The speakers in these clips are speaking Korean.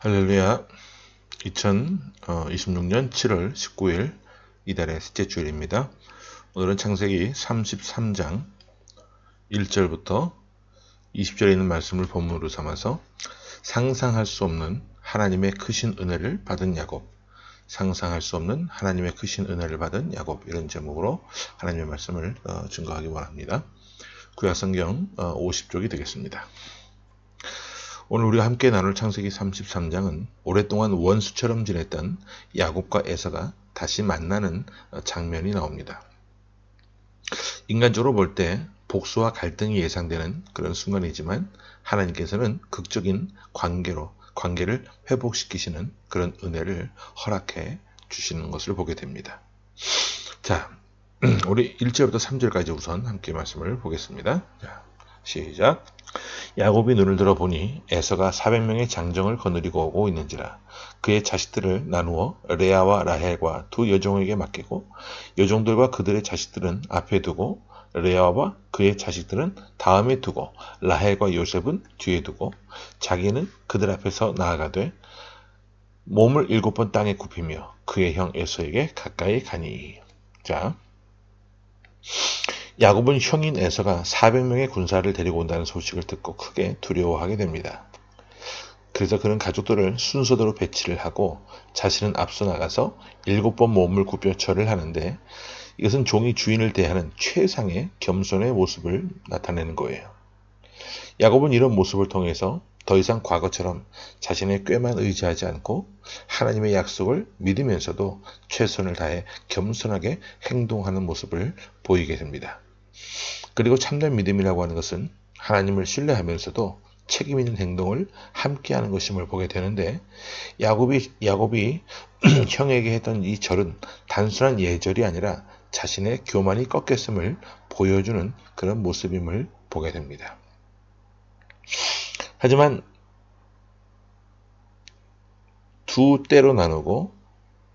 할렐루야. 2026년 7월 19일 이달의 셋째 주일입니다. 오늘은 창세기 33장 1절부터 20절에 있는 말씀을 본문으로 삼아서 상상할 수 없는 하나님의 크신 은혜를 받은 야곱, 상상할 수 없는 하나님의 크신 은혜를 받은 야곱, 이런 제목으로 하나님의 말씀을 증거하기 원합니다. 구약성경 50쪽이 되겠습니다. 오늘 우리가 함께 나눌 창세기 33장은 오랫동안 원수처럼 지냈던 야곱과 에서가 다시 만나는 장면이 나옵니다. 인간적으로 볼 때 복수와 갈등이 예상되는 그런 순간이지만 하나님께서는 극적인 관계를 회복시키시는 그런 은혜를 허락해 주시는 것을 보게 됩니다. 자, 우리 1절부터 3절까지 우선 함께 말씀을 보겠습니다. 자, 시작. 야곱이 눈을 들어 보니 에서가 400명의 장정을 거느리고 오고 있는지라. 그의 자식들을 나누어 레아와 라헬과 두 여종에게 맡기고 여종들과 그들의 자식들은 앞에 두고 레아와 그의 자식들은 다음에 두고 라헬과 요셉은 뒤에 두고 자기는 그들 앞에서 나아가되 몸을 7번 땅에 굽히며 그의 형 에서에게 가까이 가니. 자, 야곱은 형인 에서가 400명의 군사를 데리고 온다는 소식을 듣고 크게 두려워하게 됩니다. 그래서 그는 가족들을 순서대로 배치를 하고 자신은 앞서 나가서 7번 몸을 굽혀 절을 하는데 이것은 종이 주인을 대하는 최상의 겸손의 모습을 나타내는 거예요. 야곱은 이런 모습을 통해서 더 이상 과거처럼 자신의 꾀만 의지하지 않고 하나님의 약속을 믿으면서도 최선을 다해 겸손하게 행동하는 모습을 보이게 됩니다. 그리고 참된 믿음이라고 하는 것은 하나님을 신뢰하면서도 책임 있는 행동을 함께하는 것임을 보게 되는데 야곱이 형에게 했던 이 절은 단순한 예절이 아니라 자신의 교만이 꺾였음을 보여주는 그런 모습임을 보게 됩니다. 하지만 두 때로 나누고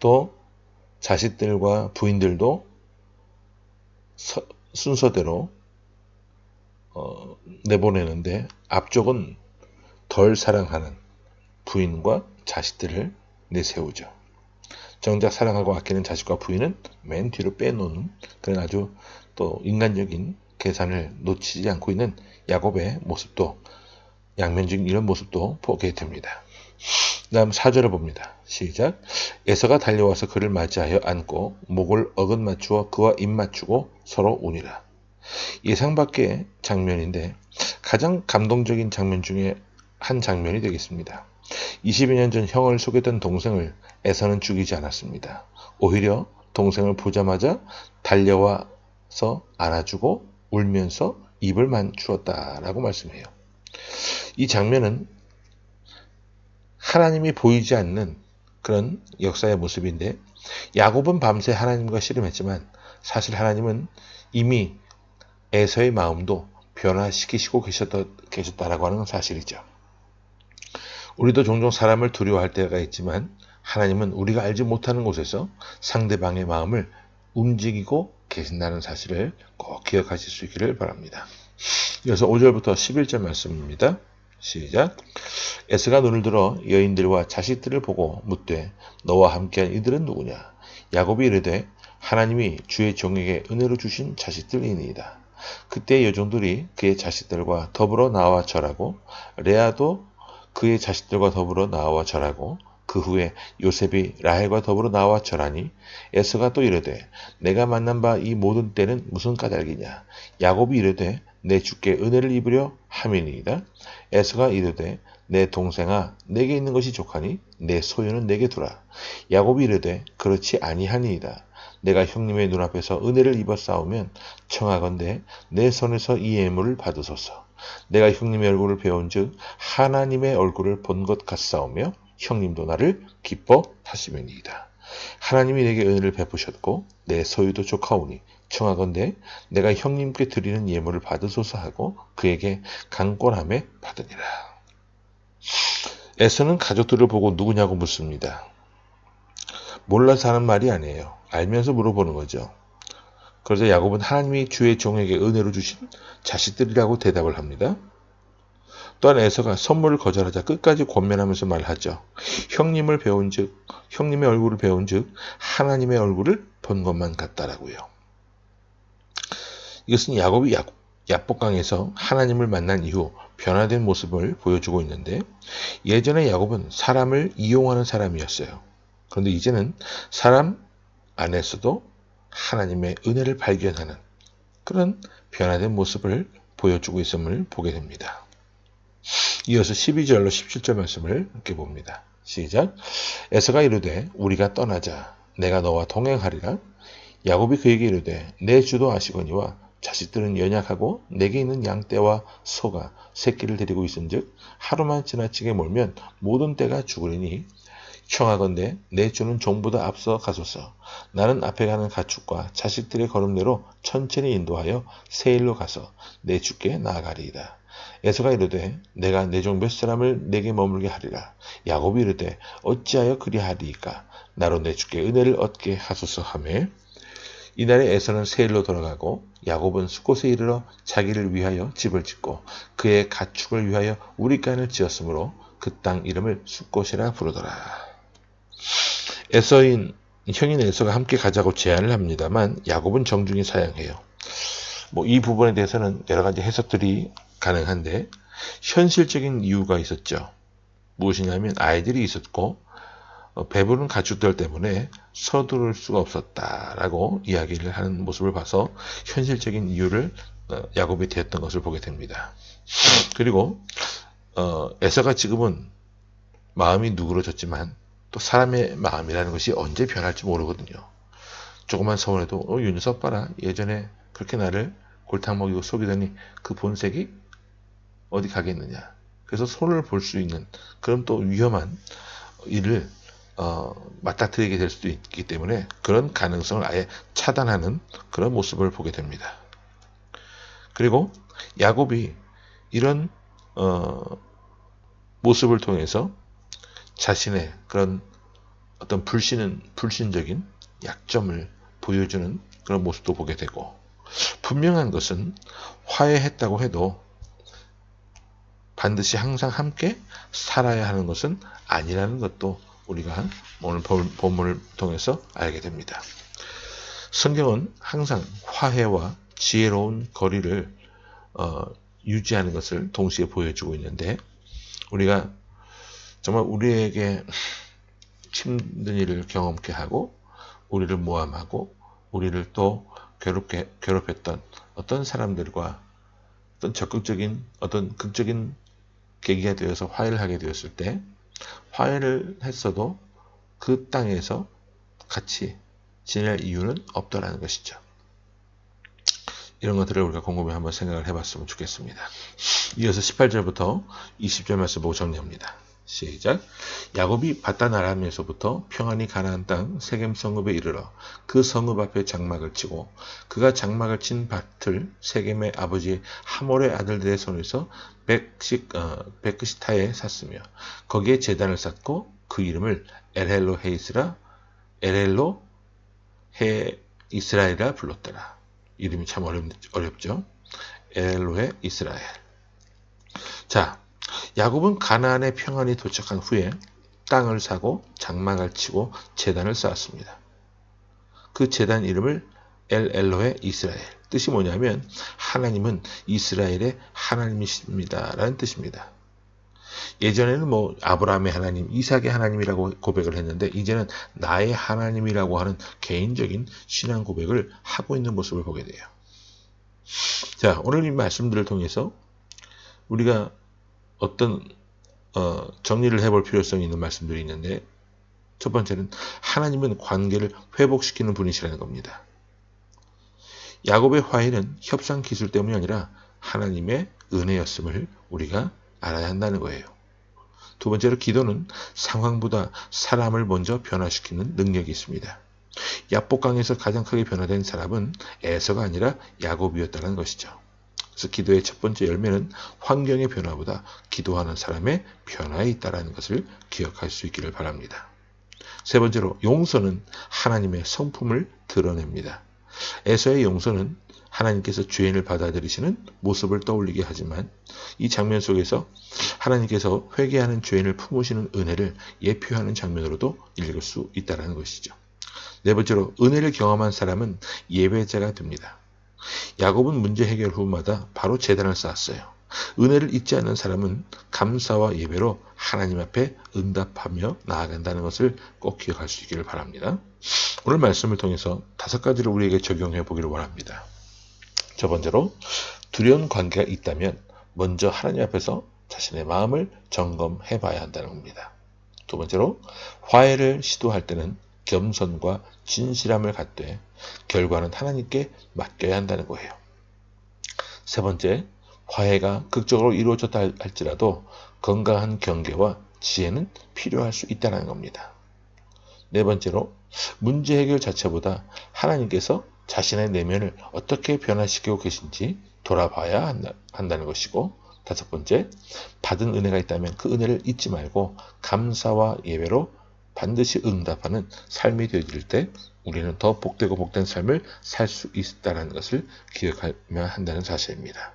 또 자식들과 부인들도 순서대로 내보내는데 앞쪽은 덜 사랑하는 부인과 자식들을 내세우죠. 정작 사랑하고 아끼는 자식과 부인은 맨 뒤로 빼놓는 그런 아주 또 인간적인 계산을 놓치지 않고 있는 야곱의 모습도 양면적인 이런 모습도 보게 됩니다. 다음 4절을 봅니다. 시작. 에서가 달려와서 그를 맞이하여 안고 목을 어긋 맞추어 그와 입 맞추고 서로 우니라. 예상 밖의 장면인데 가장 감동적인 장면 중에 한 장면이 되겠습니다. 22년 전 형을 속였던 동생을 에서는 죽이지 않았습니다. 오히려 동생을 보자마자 달려와서 안아주고 울면서 입을 맞추었다라고 말씀해요. 이 장면은 하나님이 보이지 않는 그런 역사의 모습인데 야곱은 밤새 하나님과 씨름했지만 사실 하나님은 이미 에서의 마음도 변화시키시고 계셨다라고 하는 사실이죠. 우리도 종종 사람을 두려워할 때가 있지만 하나님은 우리가 알지 못하는 곳에서 상대방의 마음을 움직이고 계신다는 사실을 꼭 기억하실 수 있기를 바랍니다. 이어서 5절부터 11절 말씀입니다. 시작. 에스가 눈을 들어 여인들과 자식들을 보고 묻되 너와 함께한 이들은 누구냐? 야곱이 이르되 하나님이 주의 종에게 은혜로 주신 자식들이니이다. 그때 여종들이 그의 자식들과 더불어 나와 절하고 레아도 그의 자식들과 더불어 나와 절하고 그 후에 요셉이 라헬과 더불어 나와 절하니 에서가 또 이르되 내가 만난 바 이 모든 때는 무슨 까닭이냐? 야곱이 이르되 내 주께 은혜를 입으려 함이니이다. 에서가 이르되 내 동생아 내게 있는 것이 족하니 내 소유는 내게 두라. 야곱이 이르되 그렇지 아니하니이다. 내가 형님의 눈앞에서 은혜를 입어 싸우면 청하건대 내 손에서 이 예물을 받으소서. 내가 형님의 얼굴을 배운즉 하나님의 얼굴을 본 것 같사오며 형님도 나를 기뻐하시면이다. 하나님이 내게 은혜를 베푸셨고 내 소유도 족하오니 청하건대 내가 형님께 드리는 예물을 받으소서 하고 그에게 강권함에 받으니라. 에서는 가족들을 보고 누구냐고 묻습니다. 몰라서 하는 말이 아니에요. 알면서 물어보는 거죠. 그래서 야곱은 하나님이 주의 종에게 은혜로 주신 자식들이라고 대답을 합니다. 또한 에서가 선물을 거절하자 끝까지 권면하면서 말하죠. 형님의 얼굴을 배운즉 하나님의 얼굴을 본 것만 같다라고요. 이것은 야곱이 야복강에서 하나님을 만난 이후 변화된 모습을 보여주고 있는데, 예전에 야곱은 사람을 이용하는 사람이었어요. 그런데 이제는 사람 안에서도 하나님의 은혜를 발견하는 그런 변화된 모습을 보여주고 있음을 보게 됩니다. 이어서 12절로 17절 말씀을 함께 봅니다. 시작. 에서가 이르되 우리가 떠나자. 내가 너와 동행하리라. 야곱이 그에게 이르되 내 주도 아시거니와 자식들은 연약하고 내게 있는 양떼와 소가 새끼를 데리고 있은즉 하루만 지나치게 몰면 모든 떼가 죽으리니 청하건대 내 주는 종보다 앞서 가소서. 나는 앞에 가는 가축과 자식들의 걸음대로 천천히 인도하여 세일로 가서 내 주께 나아가리이다. 에서가 이르되 내가 내 종 몇 사람을 내게 머물게 하리라. 야곱이 이르되 어찌하여 그리하리이까. 나로 내 주께 은혜를 얻게 하소서 하매, 이날에 에서는 세일로 돌아가고 야곱은 숫곳에 이르러 자기를 위하여 집을 짓고 그의 가축을 위하여 우리간을 지었으므로 그 땅 이름을 숫곳이라 부르더라. 형인 에서가 함께 가자고 제안을 합니다만 야곱은 정중히 사양해요. 이 부분에 대해서는 여러 가지 해석들이 가능한데, 현실적인 이유가 있었죠. 무엇이냐면 아이들이 있었고 배부른 가축들 때문에 서두를 수가 없었다라고 이야기를 하는 모습을 봐서 현실적인 이유를 야곱이 되었던 것을 보게 됩니다. 그리고 에서가 지금은 마음이 누그러졌지만 또 사람의 마음이라는 것이 언제 변할지 모르거든요. 조금만 서운해도 이 녀석 봐라, 예전에 그렇게 나를 골탕 먹이고 속이더니 그 본색이 어디 가겠느냐. 그래서 손을 볼 수 있는 그런 또 위험한 일을 맞닥뜨리게 될 수도 있기 때문에 그런 가능성을 아예 차단하는 그런 모습을 보게 됩니다. 그리고 야곱이 이런 모습을 통해서 자신의 그런 어떤 불신적인 약점을 보여주는 그런 모습도 보게 되고, 분명한 것은 화해했다고 해도 반드시 항상 함께 살아야 하는 것은 아니라는 것도 우리가 오늘 본문을 통해서 알게 됩니다. 성경은 항상 화해와 지혜로운 거리를 유지하는 것을 동시에 보여주고 있는데, 우리가 정말 우리에게 힘든 일을 경험케 하고 우리를 모함하고 우리를 또 괴롭혔던 어떤 사람들과 어떤 극적인 계기가 되어서 화해를 하게 되었을 때, 화해를 했어도 그 땅에서 같이 지낼 이유는 없다라는 것이죠. 이런 것들을 우리가 곰곰이 한번 생각을 해봤으면 좋겠습니다. 이어서 18절부터 20절 말씀 보고 정리합니다. 시작. 야곱이 바단 아람에서부터 평안히 가나안 땅 세겜 성읍에 이르러 그 성읍 앞에 장막을 치고 그가 장막을 친 밭을 세겜의 아버지 하몰의 아들들의 손에서 베크시타에 샀으며 거기에 제단을 쌓고 그 이름을 엘헬로 해 이스라엘이라 불렀더라. 이름이 참 어렵죠. 엘로헤 이스라엘. 자, 야곱은 가나안에 평안히 도착한 후에 땅을 사고 장막을 치고 제단을 쌓았습니다. 그 제단 이름을 엘로헤 이스라엘. 뜻이 뭐냐면 하나님은 이스라엘의 하나님이십니다 라는 뜻입니다. 예전에는 아브라함의 하나님, 이삭의 하나님이라고 고백을 했는데, 이제는 나의 하나님이라고 하는 개인적인 신앙 고백을 하고 있는 모습을 보게 돼요. 자, 오늘 이 말씀들을 통해서 우리가 어떤 정리를 해볼 필요성이 있는 말씀들이 있는데, 첫 번째는 하나님은 관계를 회복시키는 분이시라는 겁니다. 야곱의 화해는 협상 기술 때문이 아니라 하나님의 은혜였음을 우리가 알아야 한다는 거예요. 두 번째로 기도는 상황보다 사람을 먼저 변화시키는 능력이 있습니다. 야복강에서 가장 크게 변화된 사람은 에서가 아니라 야곱이었다는 것이죠. 그래서 기도의 첫 번째 열매는 환경의 변화보다 기도하는 사람의 변화에 있다는 것을 기억할 수 있기를 바랍니다. 세 번째로 용서는 하나님의 성품을 드러냅니다. 에서의 용서는 하나님께서 죄인을 받아들이시는 모습을 떠올리게 하지만 이 장면 속에서 하나님께서 회개하는 죄인을 품으시는 은혜를 예표하는 장면으로도 읽을 수 있다는 것이죠. 네 번째로 은혜를 경험한 사람은 예배자가 됩니다. 야곱은 문제 해결 후마다 바로 제단을 쌓았어요. 은혜를 잊지 않는 사람은 감사와 예배로 하나님 앞에 응답하며 나아간다는 것을 꼭 기억할 수 있기를 바랍니다. 오늘 말씀을 통해서 5가지를 우리에게 적용해 보기를 원합니다. 첫 번째로 두려운 관계가 있다면 먼저 하나님 앞에서 자신의 마음을 점검해 봐야 한다는 겁니다. 두 번째로 화해를 시도할 때는 겸손과 진실함을 갖되 결과는 하나님께 맡겨야 한다는 거예요. 세 번째, 화해가 극적으로 이루어졌다 할지라도 건강한 경계와 지혜는 필요할 수 있다는 겁니다. 네 번째로 문제 해결 자체보다 하나님께서 자신의 내면을 어떻게 변화시키고 계신지 돌아봐야 한다는 것이고, 다섯 번째, 받은 은혜가 있다면 그 은혜를 잊지 말고 감사와 예배로 반드시 응답하는 삶이 되어질 때 우리는 더 복되고 복된 삶을 살 수 있다는 것을 기억하며 한다는 사실입니다.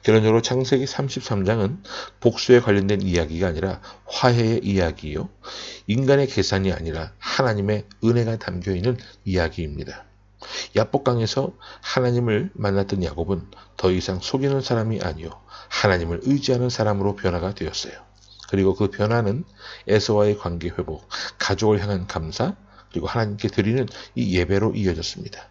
결론적으로 창세기 33장은 복수에 관련된 이야기가 아니라 화해의 이야기요, 인간의 계산이 아니라 하나님의 은혜가 담겨있는 이야기입니다. 야복강에서 하나님을 만났던 야곱은 더 이상 속이는 사람이 아니요 하나님을 의지하는 사람으로 변화가 되었어요. 그리고 그 변화는 에서와의 관계 회복, 가족을 향한 감사, 그리고 하나님께 드리는 이 예배로 이어졌습니다.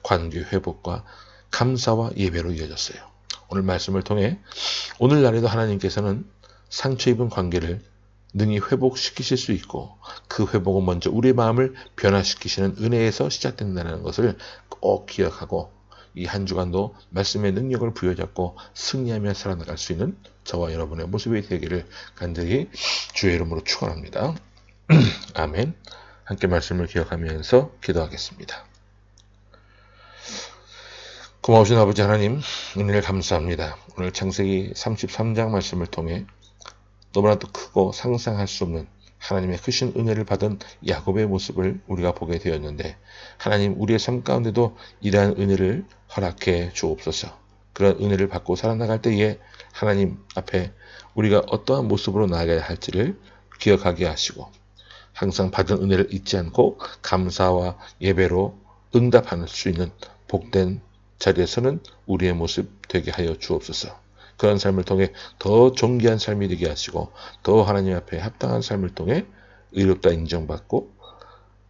관계 회복과 감사와 예배로 이어졌어요. 오늘 말씀을 통해 오늘날에도 하나님께서는 상처 입은 관계를 능히 회복시키실 수 있고, 그 회복은 먼저 우리의 마음을 변화시키시는 은혜에서 시작된다는 것을 꼭 기억하고 이 한 주간도 말씀의 능력을 부여잡고 승리하며 살아나갈 수 있는 저와 여러분의 모습이 되기를 간절히 주의 이름으로 축원합니다. 아멘. 함께 말씀을 기억하면서 기도하겠습니다. 고마우신 아버지 하나님, 은혜를 감사합니다. 오늘 창세기 33장 말씀을 통해 너무나도 크고 상상할 수 없는 하나님의 크신 은혜를 받은 야곱의 모습을 우리가 보게 되었는데, 하나님, 우리의 삶 가운데도 이러한 은혜를 허락해 주옵소서. 그런 은혜를 받고 살아나갈 때에 하나님 앞에 우리가 어떠한 모습으로 나아가야 할지를 기억하게 하시고, 항상 받은 은혜를 잊지 않고 감사와 예배로 응답할 수 있는 복된 자리에서는 우리의 모습 되게 하여 주옵소서. 그런 삶을 통해 더 존귀한 삶이 되게 하시고, 더 하나님 앞에 합당한 삶을 통해 의롭다 인정받고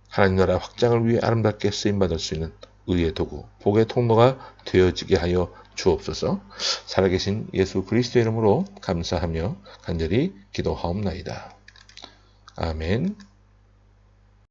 하나님 나라 확장을 위해 아름답게 쓰임받을 수 있는 의의 도구, 복의 통로가 되어지게 하여 주옵소서. 살아계신 예수 그리스도의 이름으로 감사하며 간절히 기도하옵나이다. 아멘.